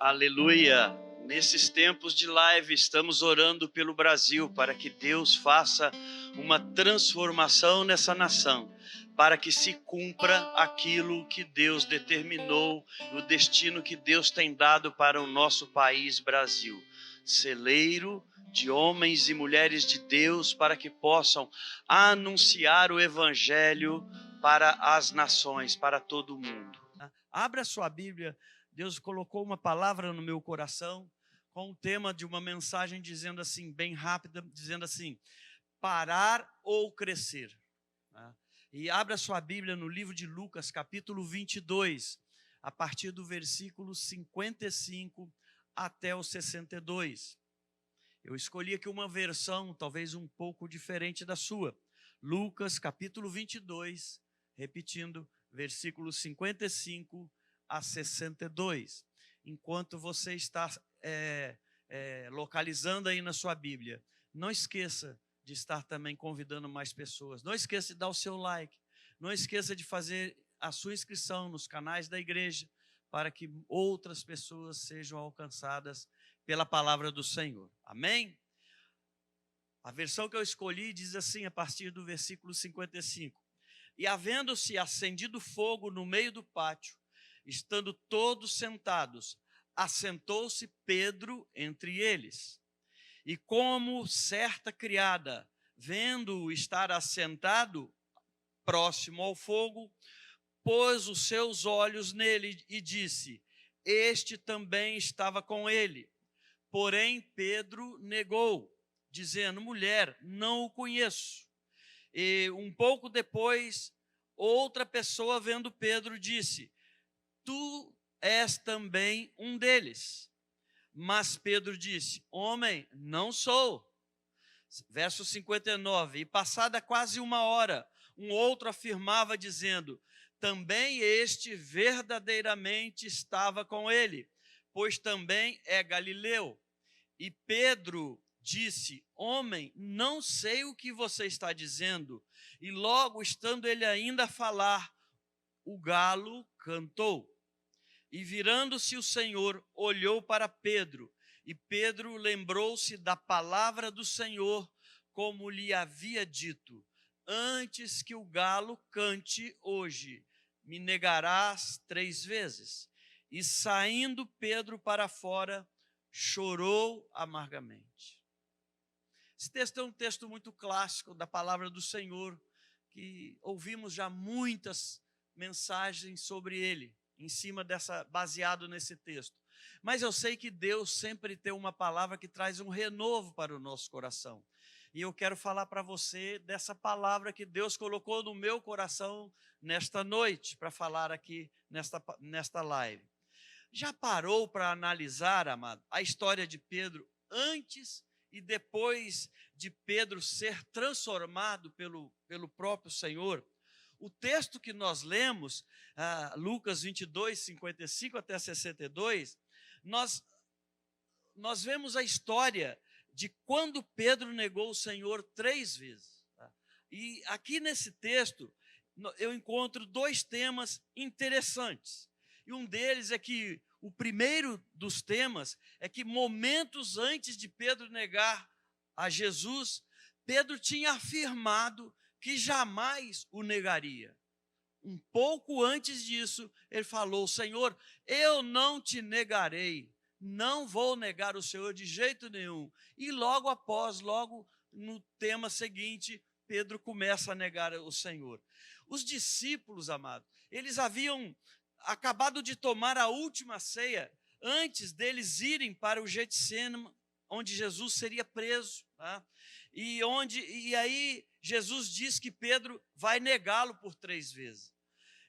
Aleluia! Nesses tempos de live, estamos orando pelo Brasil para que Deus faça uma transformação nessa nação, para que se cumpra aquilo que Deus determinou, o destino que Deus tem dado para o nosso país, Brasil. Celeiro de homens e mulheres de Deus para que possam anunciar o Evangelho para as nações, para todo mundo. Abra sua Bíblia. Deus colocou uma palavra no meu coração com o tema de uma mensagem dizendo assim, bem rápida, dizendo assim, parar ou crescer. E abra sua Bíblia no livro de Lucas, capítulo 22, a partir do versículo 55 até o 62. Eu escolhi aqui uma versão, talvez um pouco diferente da sua. Lucas, capítulo 22, repetindo, versículos 55 a 62. Enquanto você está localizando aí na sua Bíblia, não esqueça de estar também convidando mais pessoas. Não esqueça de dar o seu like. Não esqueça de fazer a sua inscrição nos canais da igreja para que outras pessoas sejam alcançadas pela palavra do Senhor. Amém? A versão que eu escolhi diz assim, a partir do versículo 55. E havendo-se acendido fogo no meio do pátio, estando todos sentados, assentou-se Pedro entre eles. E como certa criada, vendo-o estar assentado próximo ao fogo, pôs os seus olhos nele e disse, este também estava com ele. Porém, Pedro negou, dizendo, mulher, não o conheço. E um pouco depois, outra pessoa vendo Pedro disse, tu és também um deles. Mas Pedro disse, homem, não sou. Verso 59, e passada quase uma hora, um outro afirmava dizendo, também este verdadeiramente estava com ele, pois também é galileu. E Pedro disse, homem, não sei o que você está dizendo. E logo, estando ele ainda a falar, o galo cantou. E virando-se o Senhor, olhou para Pedro. E Pedro lembrou-se da palavra do Senhor, como lhe havia dito, antes que o galo cante hoje, me negarás 3 vezes. E saindo Pedro para fora, chorou amargamente. Esse texto é um texto muito clássico da palavra do Senhor, que ouvimos já muitas mensagens sobre ele, em cima baseado nesse texto. Mas eu sei que Deus sempre tem uma palavra que traz um renovo para o nosso coração. E eu quero falar para você dessa palavra que Deus colocou no meu coração nesta noite, para falar aqui nesta live. Já parou para analisar, amado, a história de Pedro antes e depois de Pedro ser transformado pelo próprio Senhor? O texto que nós lemos, Lucas 22, 55 até 62, nós vemos a história de quando Pedro negou o Senhor 3 vezes. E aqui nesse texto, eu encontro 2 temas interessantes. E um deles é que, o primeiro dos temas, é que momentos antes de Pedro negar a Jesus, Pedro tinha afirmado que jamais o negaria. Um pouco antes disso, ele falou, Senhor, eu não te negarei, não vou negar o Senhor de jeito nenhum. E logo no tema seguinte, Pedro começa a negar o Senhor. Os discípulos, amados, eles haviam acabado de tomar a última ceia antes deles irem para o Getsêmani, onde Jesus seria preso, tá? E aí Jesus diz que Pedro vai negá-lo por 3 vezes.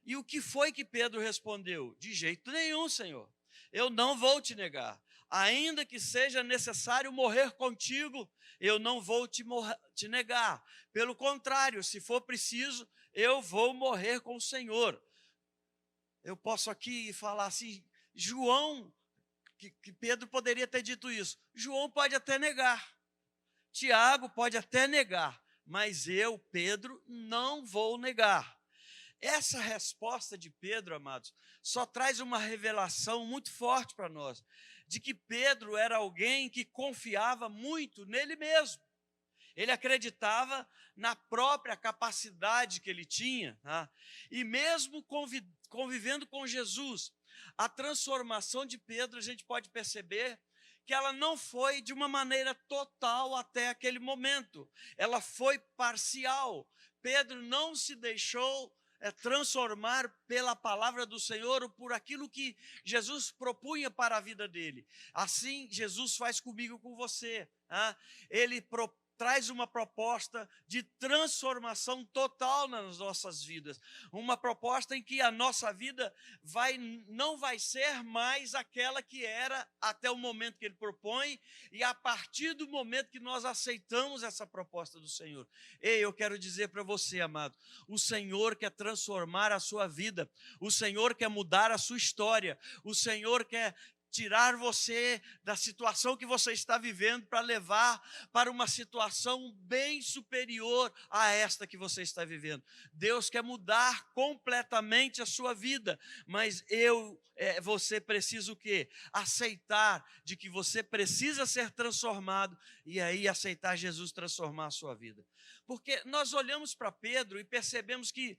E o que foi que Pedro respondeu? De jeito nenhum, Senhor, eu não vou te negar. Ainda que seja necessário morrer contigo, eu não vou te negar. Pelo contrário, se for preciso, eu vou morrer com o Senhor. Eu posso aqui falar assim, João, que Pedro poderia ter dito isso. João pode até negar. Tiago pode até negar. Mas eu, Pedro, não vou negar. essa resposta de Pedro, amados, só traz uma revelação muito forte para nós, de que Pedro era alguém que confiava muito nele mesmo. Ele acreditava na própria capacidade que ele tinha, tá? E mesmo convivendo com Jesus, a transformação de Pedro, a gente pode perceber que ela não foi de uma maneira total até aquele momento, ela foi parcial. Pedro não se deixou transformar pela palavra do Senhor ou por aquilo que Jesus propunha para a vida dele. Assim, Jesus faz comigo, com você. Tá? Ele traz uma proposta de transformação total nas nossas vidas. Uma proposta em que a nossa vida não vai ser mais aquela que era até o momento que ele propõe, e a partir do momento que nós aceitamos essa proposta do Senhor. Ei, eu quero dizer para você, amado, o Senhor quer transformar a sua vida, o Senhor quer mudar a sua história, o Senhor quer tirar você da situação que você está vivendo para levar para uma situação bem superior a esta que você está vivendo. Deus quer mudar completamente a sua vida, mas você precisa o quê? Aceitar de que você precisa ser transformado e aí aceitar Jesus transformar a sua vida. Porque nós olhamos para Pedro e percebemos que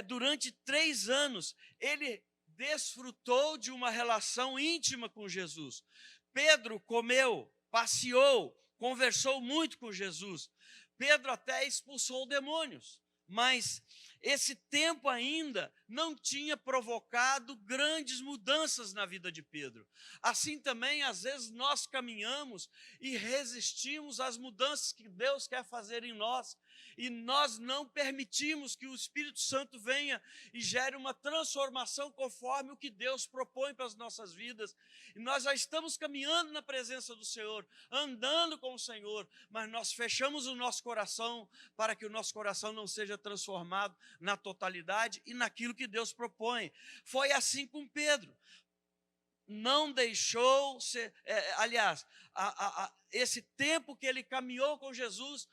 durante 3 anos ele desfrutou de uma relação íntima com Jesus. Pedro comeu, passeou, conversou muito com Jesus. Pedro até expulsou demônios, mas esse tempo ainda não tinha provocado grandes mudanças na vida de Pedro. Assim também, às vezes, nós caminhamos e resistimos às mudanças que Deus quer fazer em nós, e nós não permitimos que o Espírito Santo venha e gere uma transformação conforme o que Deus propõe para as nossas vidas. E nós já estamos caminhando na presença do Senhor, andando com o Senhor, mas nós fechamos o nosso coração para que o nosso coração não seja transformado na totalidade e naquilo que Deus propõe. Foi assim com Pedro. Não deixou ser, esse tempo que ele caminhou com Jesus,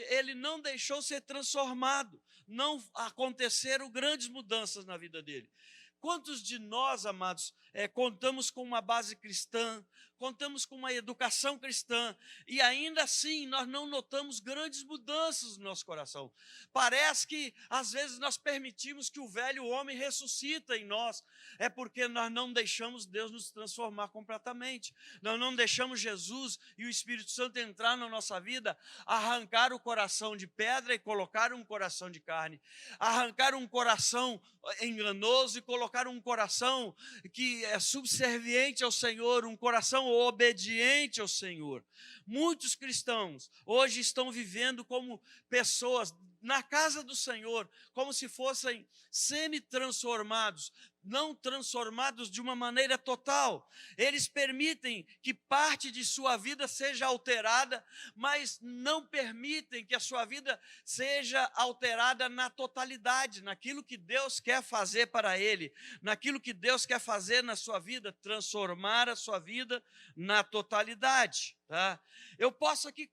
ele não deixou ser transformado, não aconteceram grandes mudanças na vida dele. Quantos de nós, amados, contamos com uma base cristã, contamos com uma educação cristã, e ainda assim nós não notamos grandes mudanças no nosso coração? Parece que às vezes nós permitimos que o velho homem ressuscita em nós, é porque nós não deixamos Deus nos transformar completamente, nós não deixamos Jesus e o Espírito Santo entrar na nossa vida, arrancar o coração de pedra e colocar um coração de carne, arrancar um coração enganoso e colocar um coração que é subserviente ao Senhor, um coração obediente ao Senhor. Muitos cristãos hoje estão vivendo como pessoas na casa do Senhor, como se fossem semi-transformados, não transformados de uma maneira total. Eles permitem que parte de sua vida seja alterada, mas não permitem que a sua vida seja alterada na totalidade, naquilo que Deus quer fazer para ele, naquilo que Deus quer fazer na sua vida, transformar a sua vida na totalidade. Tá? Eu posso aqui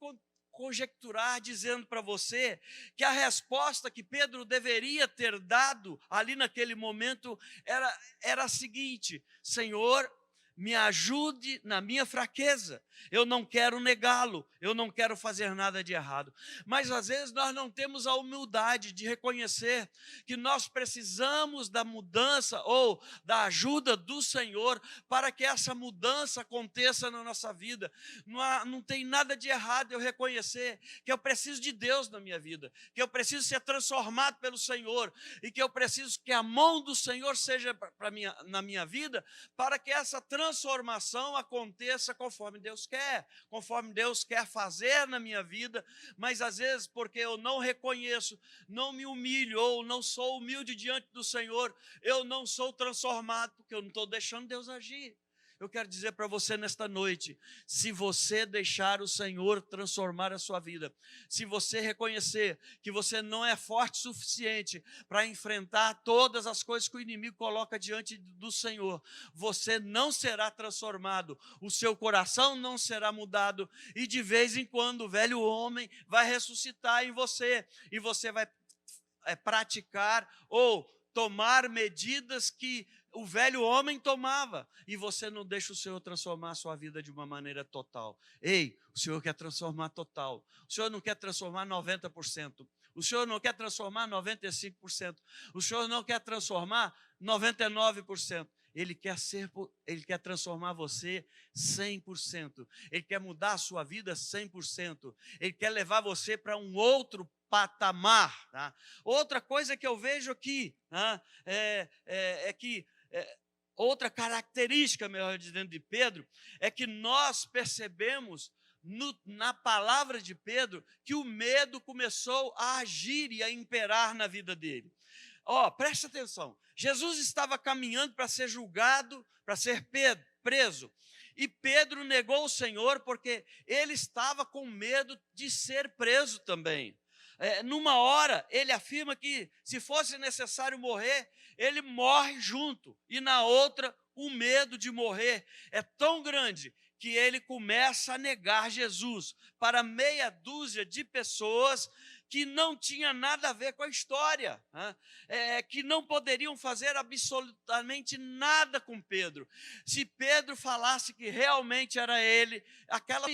conjecturar dizendo para você que a resposta que Pedro deveria ter dado ali naquele momento era a seguinte: Senhor, me ajude na minha fraqueza. Eu não quero negá-lo, eu não quero fazer nada de errado. Mas às vezes nós não temos a humildade de reconhecer que nós precisamos da mudança ou da ajuda do Senhor para que essa mudança aconteça na nossa vida. Não tem nada de errado eu reconhecer que eu preciso de Deus na minha vida, que eu preciso ser transformado pelo Senhor e que eu preciso que a mão do Senhor seja na minha vida para que essa transformação aconteça conforme Deus quer fazer na minha vida, mas às vezes porque eu não reconheço, não me humilho ou não sou humilde diante do Senhor, eu não sou transformado porque eu não estou deixando Deus agir. Eu quero dizer para você nesta noite, se você deixar o Senhor transformar a sua vida, se você reconhecer que você não é forte o suficiente para enfrentar todas as coisas que o inimigo coloca diante do Senhor, você não será transformado, o seu coração não será mudado, e de vez em quando o velho homem vai ressuscitar em você, e você vai praticar ou tomar medidas que o velho homem tomava, e você não deixa o Senhor transformar a sua vida de uma maneira total. Ei, o Senhor quer transformar total. O Senhor não quer transformar 90%. O Senhor não quer transformar 95%. O Senhor não quer transformar 99%. Ele quer transformar você 100%. Ele quer mudar a sua vida 100%. Ele quer levar você para um outro patamar. Tá? Outra coisa que eu vejo aqui, tá? Outra característica, melhor dizendo, de Pedro, é que nós percebemos na palavra de Pedro que o medo começou a agir e a imperar na vida dele. Preste atenção, Jesus estava caminhando para ser julgado, para ser preso, e Pedro negou o Senhor porque ele estava com medo de ser preso também. Numa hora, ele afirma que se fosse necessário morrer, ele morre junto, e na outra, o medo de morrer é tão grande que ele começa a negar Jesus para meia dúzia de pessoas que não tinha nada a ver com a história, que não poderiam fazer absolutamente nada com Pedro. Se Pedro falasse que realmente era ele, aquela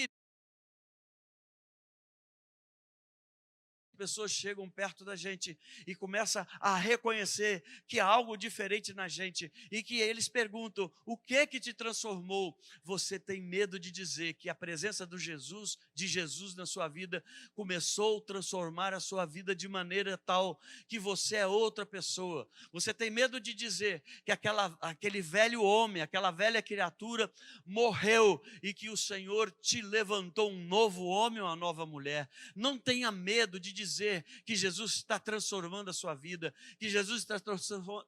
pessoas chegam perto da gente e começam a reconhecer que há algo diferente na gente e que eles perguntam, o que te transformou? Você tem medo de dizer que a presença de Jesus na sua vida começou a transformar a sua vida de maneira tal que você é outra pessoa. Você tem medo de dizer que aquele velho homem, aquela velha criatura morreu e que o Senhor te levantou um novo homem ou uma nova mulher. Não tenha medo de dizer que Jesus está transformando a sua vida, que Jesus está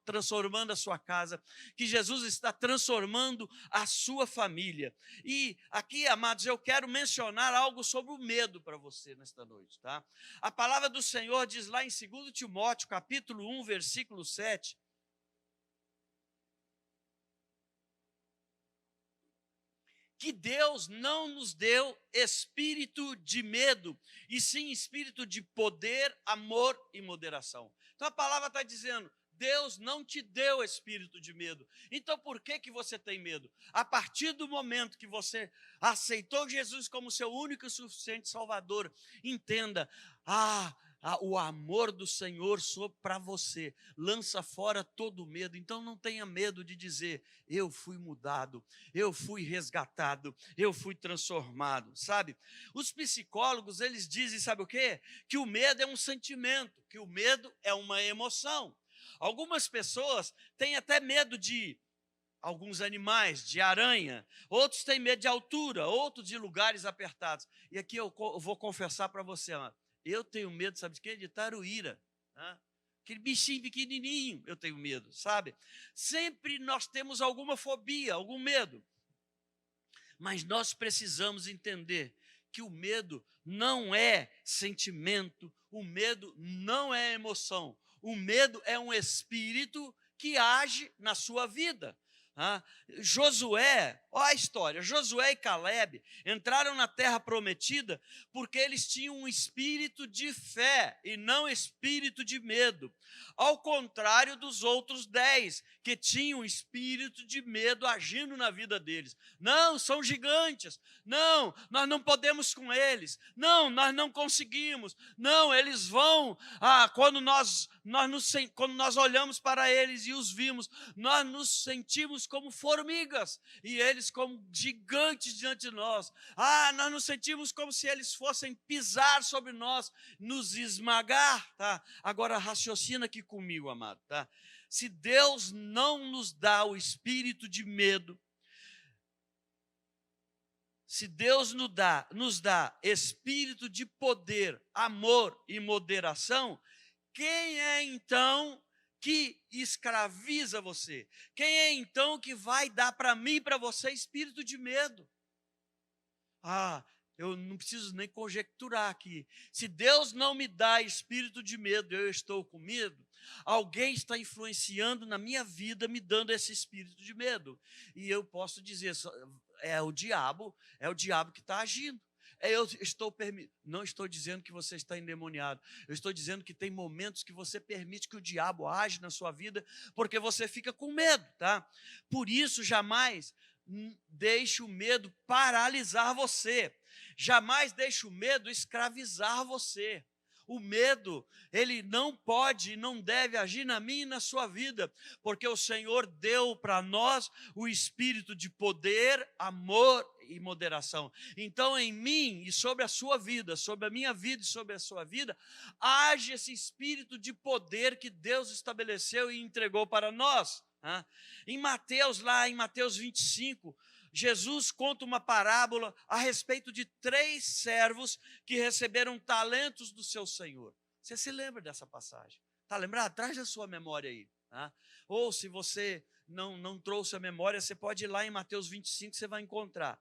transformando a sua casa, que Jesus está transformando a sua família. E aqui, amados, eu quero mencionar algo sobre o medo para você nesta noite, tá? A palavra do Senhor diz lá em 2 Timóteo, capítulo 1, versículo 7, que Deus não nos deu espírito de medo, e sim espírito de poder, amor e moderação. Então a palavra está dizendo, Deus não te deu espírito de medo. Então por que você tem medo? A partir do momento que você aceitou Jesus como seu único e suficiente Salvador, entenda, o amor do Senhor para você lança fora todo o medo. Então não tenha medo de dizer, eu fui mudado, eu fui resgatado, eu fui transformado, sabe? Os psicólogos, eles dizem, sabe o quê? Que o medo é um sentimento, que o medo é uma emoção. Algumas pessoas têm até medo de alguns animais, de aranha, outros têm medo de altura, outros de lugares apertados. E aqui eu vou confessar para você, eu tenho medo, sabe de quê? De taruíra. Aquele bichinho pequenininho, eu tenho medo, sabe? Sempre nós temos alguma fobia, algum medo. Mas nós precisamos entender que o medo não é sentimento, o medo não é emoção. O medo é um espírito que age na sua vida. Josué, olha a história, Josué e Caleb entraram na terra prometida porque eles tinham um espírito de fé e não espírito de medo, ao contrário dos outros 10 que tinham espírito de medo agindo na vida deles. Não, são gigantes, não, nós não podemos com eles, não, nós não conseguimos, não, eles vão, quando nós olhamos para eles e os vimos, nós nos sentimos como formigas e eles como gigantes diante de nós. Nós nos sentimos como se eles fossem pisar sobre nós, nos esmagar, tá? Agora raciocina aqui comigo, amado, tá? Se Deus não nos dá o espírito de medo, se Deus nos dá espírito de poder, amor e moderação, quem é então que escraviza você? Quem é então que vai dar para mim e para você espírito de medo? Eu não preciso nem conjecturar aqui. Se Deus não me dá espírito de medo, eu estou com medo, alguém está influenciando na minha vida, me dando esse espírito de medo. E eu posso dizer, é o diabo que está agindo. Não estou dizendo que você está endemoniado. Eu estou dizendo que tem momentos que você permite que o diabo age na sua vida, porque você fica com medo, tá? Por isso, jamais deixe o medo paralisar você. Jamais deixe o medo escravizar você. O medo, ele não pode e não deve agir na minha e na sua vida, porque o Senhor deu para nós o espírito de poder, amor e moderação. Então, em mim e sobre a sua vida, sobre a minha vida e sobre a sua vida, age esse espírito de poder que Deus estabeleceu e entregou para nós. Em Mateus, lá em Mateus 25, Jesus conta uma parábola a respeito de 3 servos que receberam talentos do seu senhor. Você se lembra dessa passagem? Está lembrado? Traz a sua memória aí. Tá? Ou se você não trouxe a memória, você pode ir lá em Mateus 25, você vai encontrar.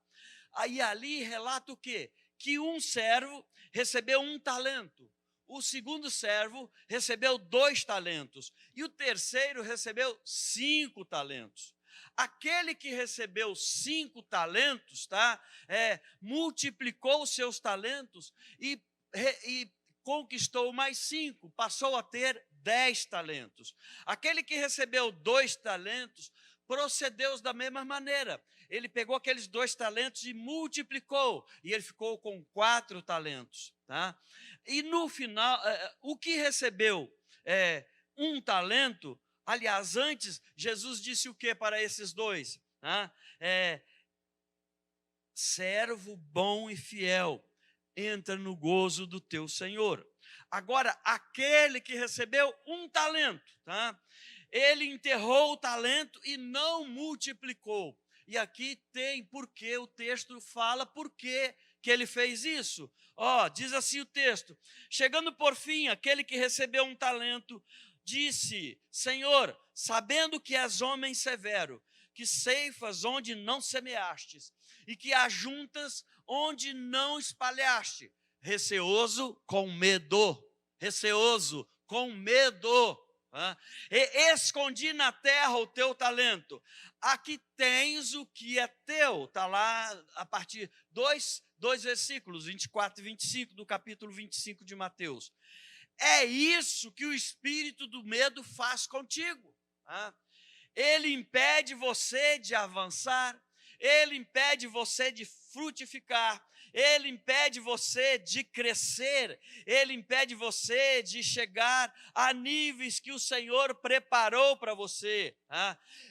Aí ali relata o quê? Que um servo recebeu 1 talento. O segundo servo recebeu 2 talentos. E o terceiro recebeu 5 talentos. Aquele que recebeu 5 talentos, tá? Multiplicou os seus talentos e conquistou mais 5, passou a ter 10 talentos. Aquele que recebeu 2 talentos, procedeu da mesma maneira. Ele pegou aqueles 2 talentos e multiplicou, e ele ficou com 4 talentos. Tá? E no final, o que recebeu 1 talento, aliás, antes, Jesus disse o que para esses 2? Servo bom e fiel, entra no gozo do teu Senhor. Agora, aquele que recebeu 1 talento, tá? Ele enterrou o talento e não multiplicou. E aqui tem porque o texto fala por que ele fez isso. Diz assim o texto: chegando por fim, aquele que recebeu 1 talento, disse: Senhor, sabendo que és homem severo, que ceifas onde não semeastes, e que ajuntas onde não espalhaste, receoso com medo, e escondi na terra o teu talento. Aqui tens o que é teu. Está lá a partir dois versículos, 24 e 25 do capítulo 25 de Mateus. É isso que o espírito do medo faz contigo. Ele impede você de avançar, ele impede você de frutificar, ele impede você de crescer, ele impede você de chegar a níveis que o Senhor preparou para você.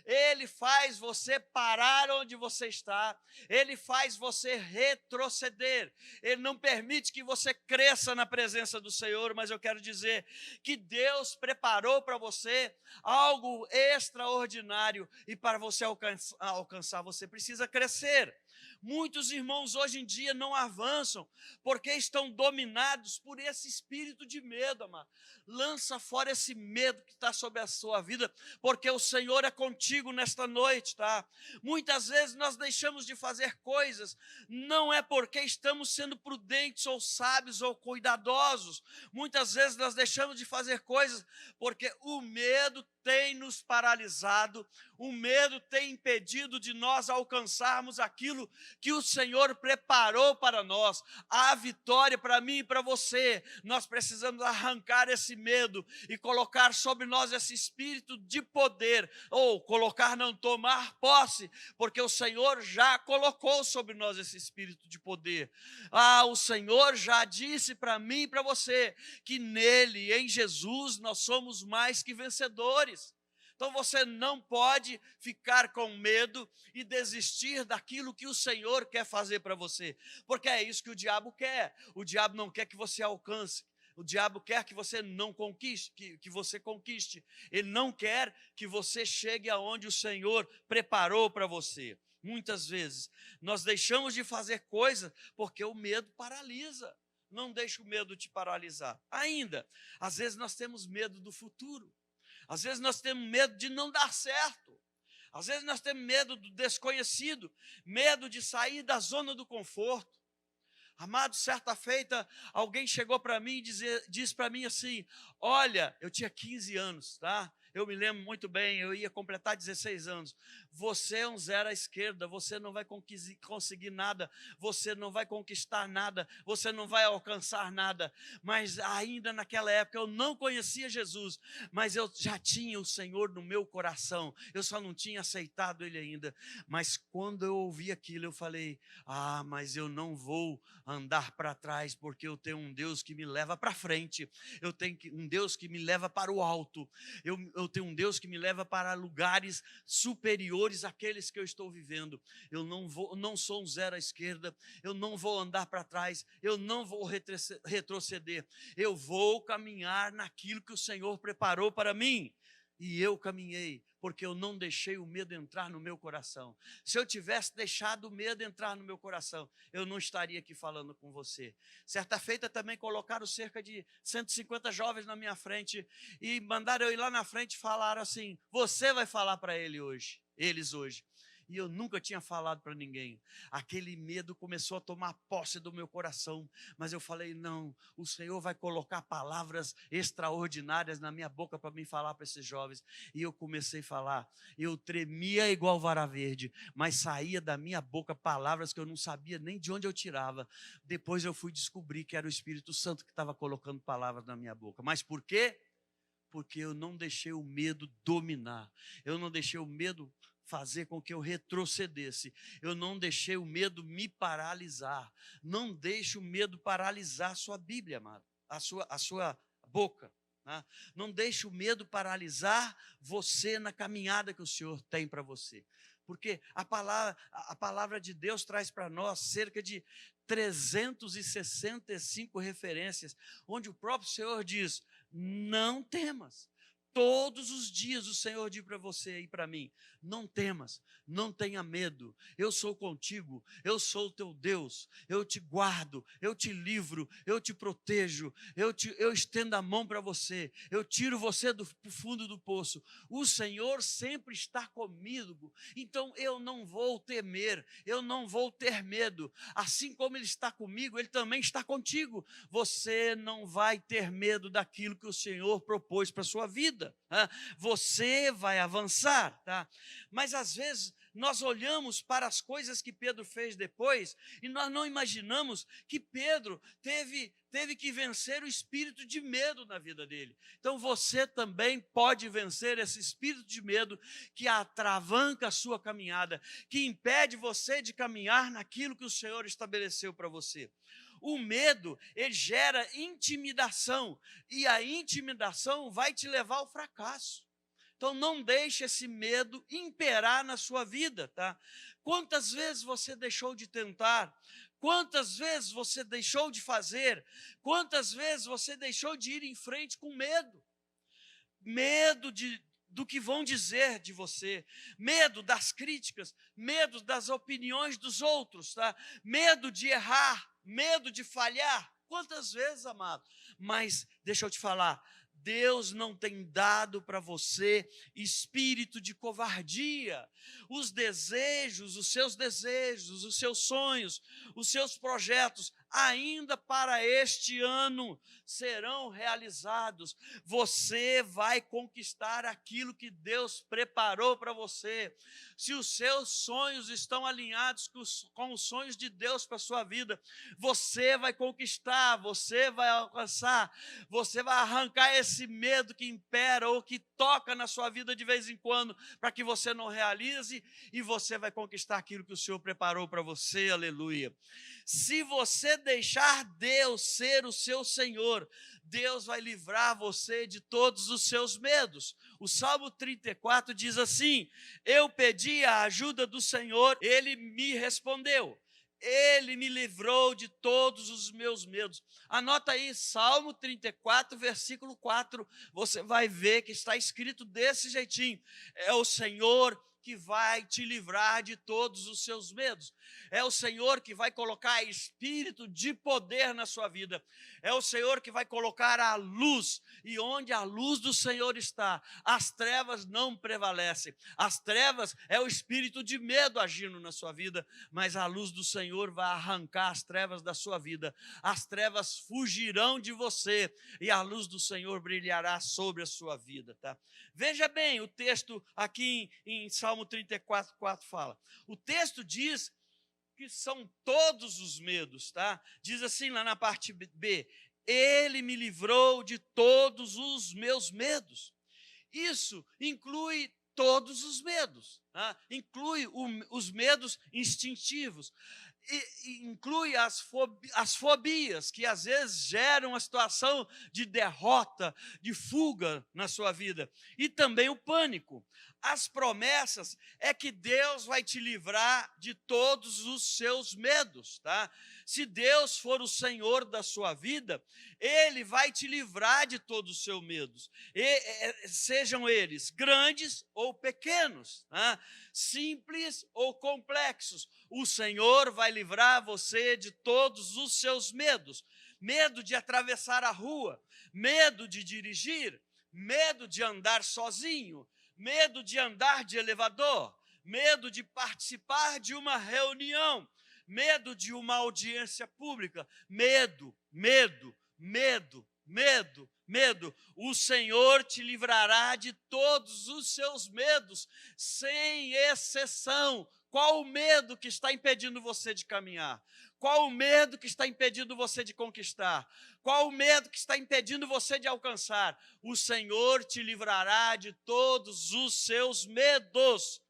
Ele faz você parar onde você está, ele faz você retroceder, ele não permite que você cresça na presença do Senhor, mas eu quero dizer que Deus preparou para você algo extraordinário, e para você alcançar, você precisa crescer. Muitos irmãos hoje em dia não avançam porque estão dominados por esse espírito de medo, amado. Lança fora esse medo que está sobre a sua vida, porque o Senhor é contigo nesta noite, tá? Muitas vezes nós deixamos de fazer coisas, não é porque estamos sendo prudentes ou sábios ou cuidadosos. Muitas vezes nós deixamos de fazer coisas porque o medo tem nos paralisado, o medo tem impedido de nós alcançarmos aquilo que o Senhor preparou para nós, a vitória para mim e para você. Nós precisamos arrancar esse medo e colocar sobre nós esse espírito de poder, ou colocar, não, tomar posse, porque o Senhor já colocou sobre nós esse espírito de poder. O Senhor já disse para mim e para você que nele, em Jesus, nós somos mais que vencedores. Então você não pode ficar com medo e desistir daquilo que o Senhor quer fazer para você, porque é isso que o diabo quer. O diabo não quer que você alcance, o diabo quer que você não conquiste, que você conquiste. Ele não quer que você chegue aonde o Senhor preparou para você. Muitas vezes nós deixamos de fazer coisas porque o medo paralisa. Não deixe o medo te paralisar. Ainda, às vezes nós temos medo do futuro. Às vezes nós temos medo de não dar certo. Às vezes nós temos medo do desconhecido, medo de sair da zona do conforto. Amado, certa feita, alguém chegou para mim e disse para mim assim: olha, eu tinha 15 anos, tá? eu me lembro muito bem, eu ia completar 16 anos. Você é um zero à esquerda, você não vai conseguir nada, você não vai conquistar nada, você não vai alcançar nada. Mas ainda naquela época eu não conhecia Jesus, mas eu já tinha o Senhor no meu coração, eu só não tinha aceitado Ele ainda. Mas quando eu ouvi aquilo, eu falei, mas eu não vou andar para trás, porque eu tenho um Deus que me leva para frente, eu tenho um Deus que me leva para o alto, eu tenho um Deus que me leva para lugares superiores àqueles que eu estou vivendo. Eu não sou um zero à esquerda, eu não vou andar para trás, eu não vou retroceder, eu vou caminhar naquilo que o Senhor preparou para mim. E eu caminhei, porque eu não deixei o medo entrar no meu coração. Se eu tivesse deixado o medo entrar no meu coração, eu não estaria aqui falando com você. Certa feita também colocaram cerca de 150 jovens na minha frente e mandaram eu ir lá na frente e falaram assim, você vai falar para eles hoje. E eu nunca tinha falado para ninguém. Aquele medo começou a tomar posse do meu coração, mas eu falei, não, o Senhor vai colocar palavras extraordinárias na minha boca para mim falar para esses jovens. E eu comecei a falar, eu tremia igual vara verde, mas saía da minha boca palavras que eu não sabia nem de onde eu tirava. Depois eu fui descobrir que era o Espírito Santo que estava colocando palavras na minha boca. Mas por quê? Porque eu não deixei o medo dominar, eu não deixei o medo fazer com que eu retrocedesse, eu não deixei o medo me paralisar. Não deixe o medo paralisar a sua Bíblia, amado, a sua boca, né? Não deixe o medo paralisar você na caminhada que o Senhor tem para você, porque a palavra de Deus traz para nós cerca de 365 referências, onde o próprio Senhor diz, não temas. Todos os dias o Senhor diz para você e para mim, não temas, não tenha medo, eu sou contigo, eu sou o teu Deus, eu te guardo, eu te livro, eu te protejo, eu estendo a mão para você, eu tiro você do fundo do poço. O Senhor sempre está comigo, então eu não vou temer, eu não vou ter medo. Assim como Ele está comigo, Ele também está contigo. Você não vai ter medo daquilo que o Senhor propôs para a sua vida. Você vai avançar, tá? Mas às vezes nós olhamos para as coisas que Pedro fez depois e nós não imaginamos que Pedro teve que vencer o espírito de medo na vida dele. Então você também pode vencer esse espírito de medo que atravanca a sua caminhada, que impede você de caminhar naquilo que o Senhor estabeleceu para você. O medo, ele gera intimidação, e a intimidação vai te levar ao fracasso. Então não deixe esse medo imperar na sua vida, tá? Quantas vezes você deixou de tentar? Quantas vezes você deixou de fazer? Quantas vezes você deixou de ir em frente com medo? Medo do que vão dizer de você, medo das críticas, medo das opiniões dos outros, tá? Medo de errar, medo de falhar. Quantas vezes, amado? Mas deixa eu te falar, Deus não tem dado para você espírito de covardia. Os desejos, os seus sonhos, os seus projetos, ainda para este ano serão realizados. Você vai conquistar aquilo que Deus preparou para você. Se os seus sonhos estão alinhados com os sonhos de Deus para a sua vida, você vai conquistar, você vai alcançar, você vai arrancar esse medo que impera ou que toca na sua vida de vez em quando, para que você não realize, e você vai conquistar aquilo que o Senhor preparou para você, aleluia. Se você deixar Deus ser o seu Senhor, Deus vai livrar você de todos os seus medos. O Salmo 34 diz assim, eu pedi a ajuda do Senhor, Ele me respondeu. Ele me livrou de todos os meus medos. Anota aí, Salmo 34, versículo 4. Você vai ver que está escrito desse jeitinho. É o Senhor que vai te livrar de todos os seus medos. É o Senhor que vai colocar espírito de poder na sua vida. É o Senhor que vai colocar a luz. E onde a luz do Senhor está, as trevas não prevalecem. As trevas é o espírito de medo agindo na sua vida, mas a luz do Senhor vai arrancar as trevas da sua vida. As trevas fugirão de você e a luz do Senhor brilhará sobre a sua vida, tá? Veja bem, o texto aqui em Salmo 34, 4 fala. O texto diz que são todos os medos, tá? Diz assim lá na parte B, ele me livrou de todos os meus medos. Isso inclui todos os medos, tá? Inclui os medos instintivos, e inclui as fobias, que às vezes geram uma situação de derrota, de fuga na sua vida, e também o pânico. As promessas é que Deus vai te livrar de todos os seus medos, tá? Se Deus for o Senhor da sua vida, Ele vai te livrar de todos os seus medos, sejam eles grandes ou pequenos, tá? Simples ou complexos. O Senhor vai livrar você de todos os seus medos. Medo de atravessar a rua, medo de dirigir, medo de andar sozinho, medo de andar de elevador, medo de participar de uma reunião, medo de uma audiência pública, medo. O Senhor te livrará de todos os seus medos, sem exceção. Qual o medo que está impedindo você de caminhar? Qual o medo que está impedindo você de conquistar? Qual o medo que está impedindo você de alcançar? O Senhor te livrará de todos os seus medos.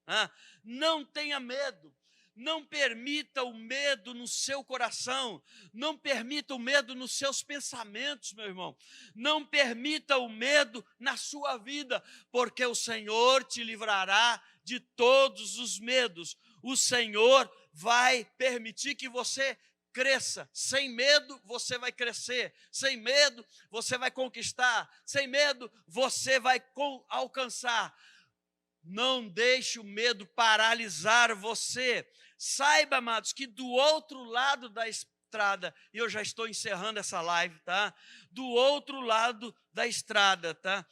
Não tenha medo. Não permita o medo no seu coração, não permita o medo nos seus pensamentos, meu irmão. Não permita o medo na sua vida, porque o Senhor te livrará de todos os medos. O Senhor vai permitir que você cresça. Sem medo, você vai crescer. Sem medo, você vai conquistar. Sem medo, você vai alcançar. Não deixe o medo paralisar você. Saiba, amados, que do outro lado da estrada, e eu já estou encerrando essa live, tá? Do outro lado da estrada, tá?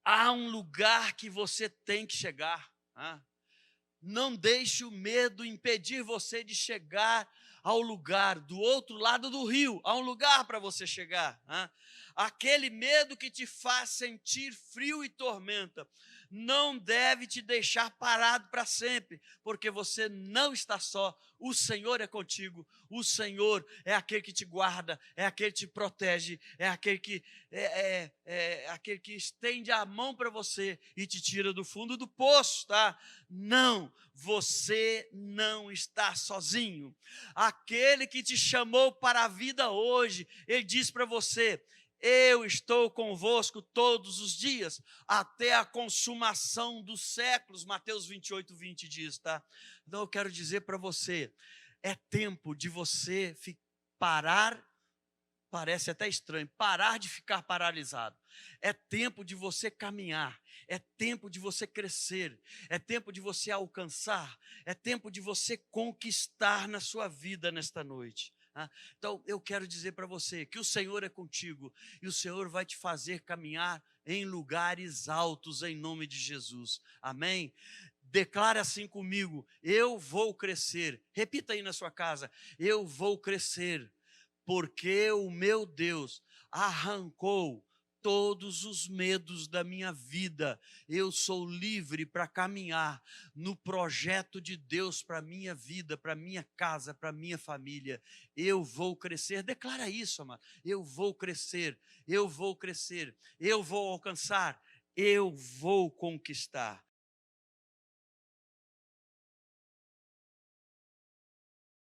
Há um lugar que você tem que chegar, tá? Não deixe o medo impedir você de chegar ao lugar, do outro lado do rio, há um lugar para você chegar. Tá? Aquele medo que te faz sentir frio e tormenta, não deve te deixar parado para sempre, porque você não está só, o Senhor é contigo, o Senhor é aquele que te guarda, é aquele que te protege, é aquele que, aquele que estende a mão para você e te tira do fundo do poço, tá? Não, você não está sozinho. Aquele que te chamou para a vida hoje, Ele diz para você: eu estou convosco todos os dias, até a consumação dos séculos. Mateus 28, 20 diz, tá? Então eu quero dizer para você, é tempo de você parar, parece até estranho, parar de ficar paralisado. É tempo de você caminhar, é tempo de você crescer, é tempo de você alcançar, é tempo de você conquistar na sua vida nesta noite. Então, eu quero dizer para você que o Senhor é contigo e o Senhor vai te fazer caminhar em lugares altos em nome de Jesus. Amém? Declare assim comigo: eu vou crescer. Repita aí na sua casa: eu vou crescer, porque o meu Deus arrancou todos os medos da minha vida. Eu sou livre para caminhar no projeto de Deus para a minha vida, para a minha casa, para a minha família. Eu vou crescer. Declara isso, amado. Eu vou crescer, eu vou crescer, eu vou alcançar, eu vou conquistar.